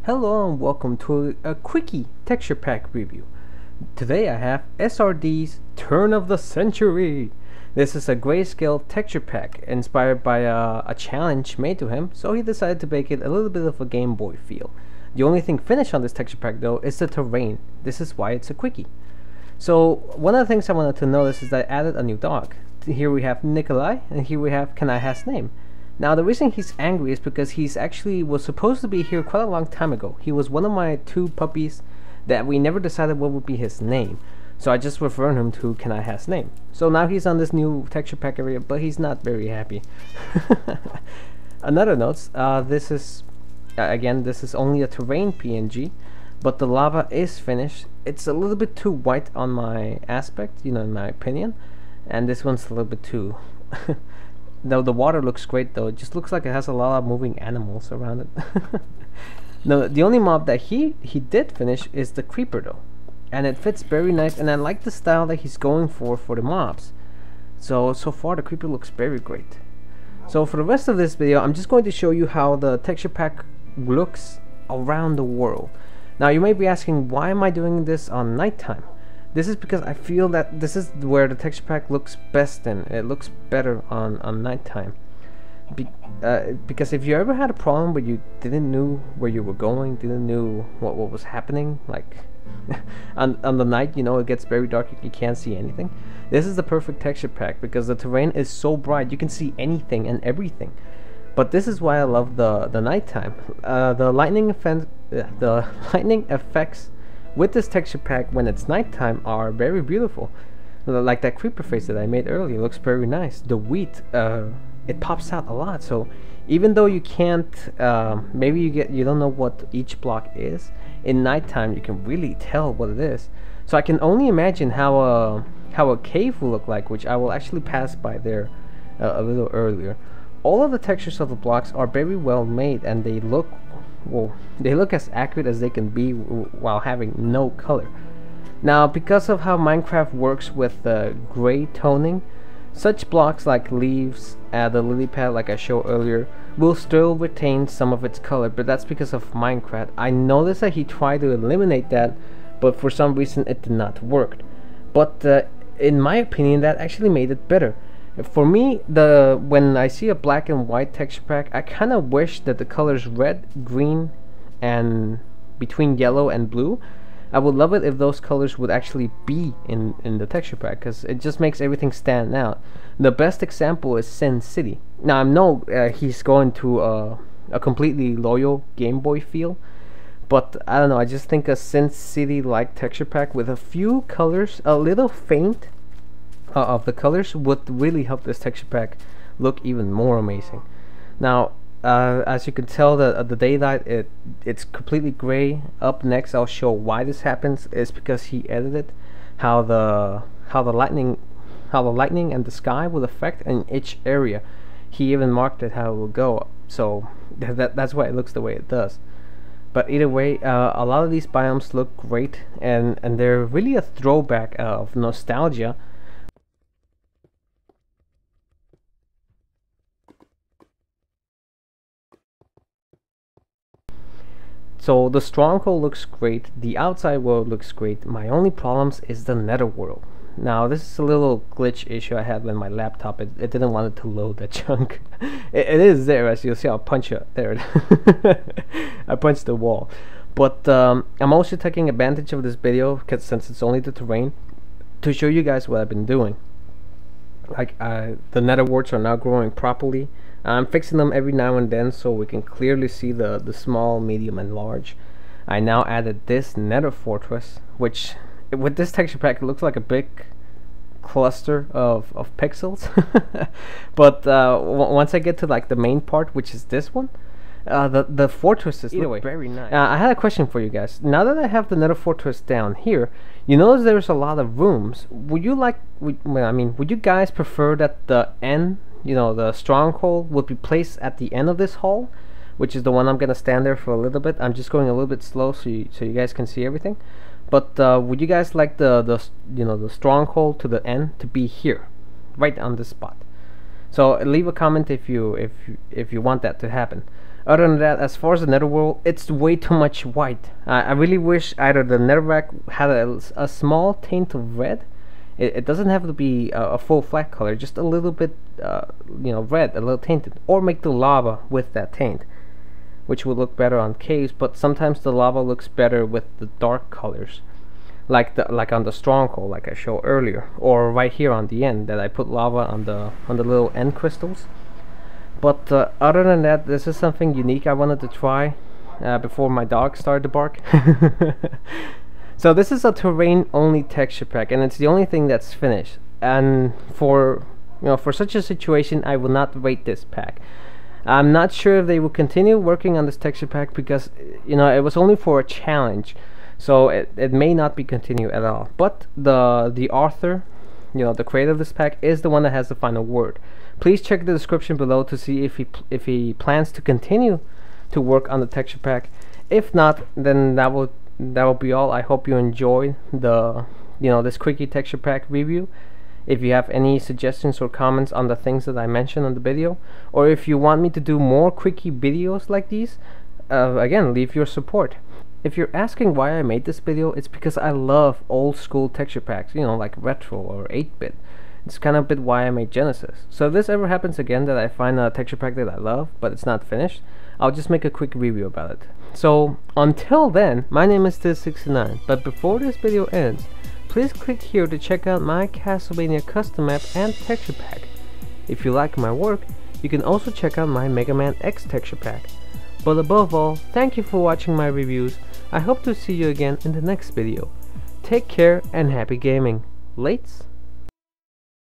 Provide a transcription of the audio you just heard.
Hello and welcome to a Quickie texture pack review. Today I have SRD's Turn of the Century. This is a grayscale texture pack inspired by a challenge made to him, so he decided to make it a little bit of a Game Boy feel. The only thing finished on this texture pack though is the terrain. This is why it's a Quickie. So one of the things I wanted to notice is that I added a new dog. Here we have Nikolai and here we have Can I Has Name. Now the reason he's angry is because he's actually was supposed to be here quite a long time ago. He was one of my two puppies that we never decided what would be his name. So I just referred him to Can I Has Name. So now he's on this new texture pack area, but he's not very happy. Another note, this is again, this is only a terrain PNG, but the lava is finished. It's a little bit too white on my aspect, you know, in my opinion, and this one's a little bit too though the water looks great though. It just looks like it has a lot of moving animals around it. No, the only mob that he did finish is the creeper though, and it fits very nice, and I like the style that he's going for the mobs. So far the creeper looks very great. So for the rest of this video I'm just going to show you how the texture pack looks around the world. Now you may be asking, why am I doing this on nighttime? This is because I feel that this is where the texture pack looks best, and it looks better on nighttime. Because if you ever had a problem where you didn't know where you were going, didn't know what was happening, like on the night, you know, it gets very dark, you can't see anything. This is the perfect texture pack because the terrain is so bright, you can see anything and everything. But this is why I love the nighttime. The lightning effects with this texture pack when it's nighttime are very beautiful. Like that creeper face that I made earlier looks very nice. The wheat, it pops out a lot. So even though you can't, maybe you don't know what each block is, in nighttime you can really tell what it is. So I can only imagine how a cave will look like, which I will actually pass by there a little earlier. All of the textures of the blocks are very well made, and they look as accurate as they can be while having no color. Now, because of how Minecraft works with gray toning, such blocks like leaves, the lily pad like I showed earlier, will still retain some of its color, but that's because of Minecraft. I noticed that he tried to eliminate that, but for some reason it did not work. But in my opinion, that actually made it better. For me, when I see a black and white texture pack, I kind of wish that the colors red, green, and between yellow and blue, I would love it if those colors would actually be in the texture pack, because it just makes everything stand out. The best example is Sin City. Now I know he's going to a completely loyal Game Boy feel, but I don't know, I just think a Sin City like texture pack with a few colors, a little faint of the colors, would really help this texture pack look even more amazing. Now as you can tell, the daylight, it's completely gray. Up next I'll show why this happens is because he edited how the lightning and the sky will affect in each area. He even marked it how it will go, so that's why it looks the way it does. But either way, a lot of these biomes look great, and they're really a throwback of nostalgia. So the stronghold looks great, the outside world looks great. My only problems is the netherworld. Now this is a little glitch issue I had with my laptop. It didn't want it to load that chunk. It is there, as you'll see. I'll punch it there. I punched the wall. But I'm also taking advantage of this video, since it's only the terrain, to show you guys what I've been doing. Like the nether warts are now growing properly. I'm fixing them every now and then so we can clearly see the small, medium, and large. I now added this nether fortress, which with this texture pack it looks like a big cluster of pixels. But once I get to like the main part, which is this one, the fortresses look very nice. I had a question for you guys. Now that I have the nether fortress down here, you notice there's a lot of rooms. Would you guys prefer that the end, you know, the stronghold would be placed at the end of this hall, which is the one I'm gonna stand there for a little bit? I'm just going a little bit slow so you guys can see everything. But would you guys like the stronghold to the end to be here, right on this spot? So leave a comment if you want that to happen. Other than that, as far as the netherworld, it's way too much white. I really wish either the netherrack had a small tint of red. It doesn't have to be a full flat color, just a little bit, red, a little tinted, or make the lava with that tint, which would look better on caves. But sometimes the lava looks better with the dark colors, like on the stronghold, like I showed earlier, or right here on the end that I put lava on the little end crystals. But other than that, this is something unique I wanted to try before my dog started to bark. So this is a terrain only texture pack, and it's the only thing that's finished. And for such a situation, I will not rate this pack. I'm not sure if they will continue working on this texture pack, because it was only for a challenge, so it may not be continued at all. But the author, the creator of this pack, is the one that has the final word. Please check the description below to see if he plans to continue to work on the texture pack. If not, then that will be all. I hope you enjoyed this Quickie texture pack review. If you have any suggestions or comments on the things that I mentioned on the video, or if you want me to do more Quickie videos like these, again, leave your support. If you're asking why I made this video, it's because I love old school texture packs, like retro or 8-bit. It's kind of a bit why I made Genesis. So if this ever happens again, that I find a texture pack that I love but it's not finished, I'll just make a quick review about it. So until then, my name is Tiz69, but before this video ends, please click here to check out my Castlevania custom map and texture pack. If you like my work, you can also check out my Mega Man X texture pack. But above all, thank you for watching my reviews. I hope to see you again in the next video. Take care and happy gaming. Lates.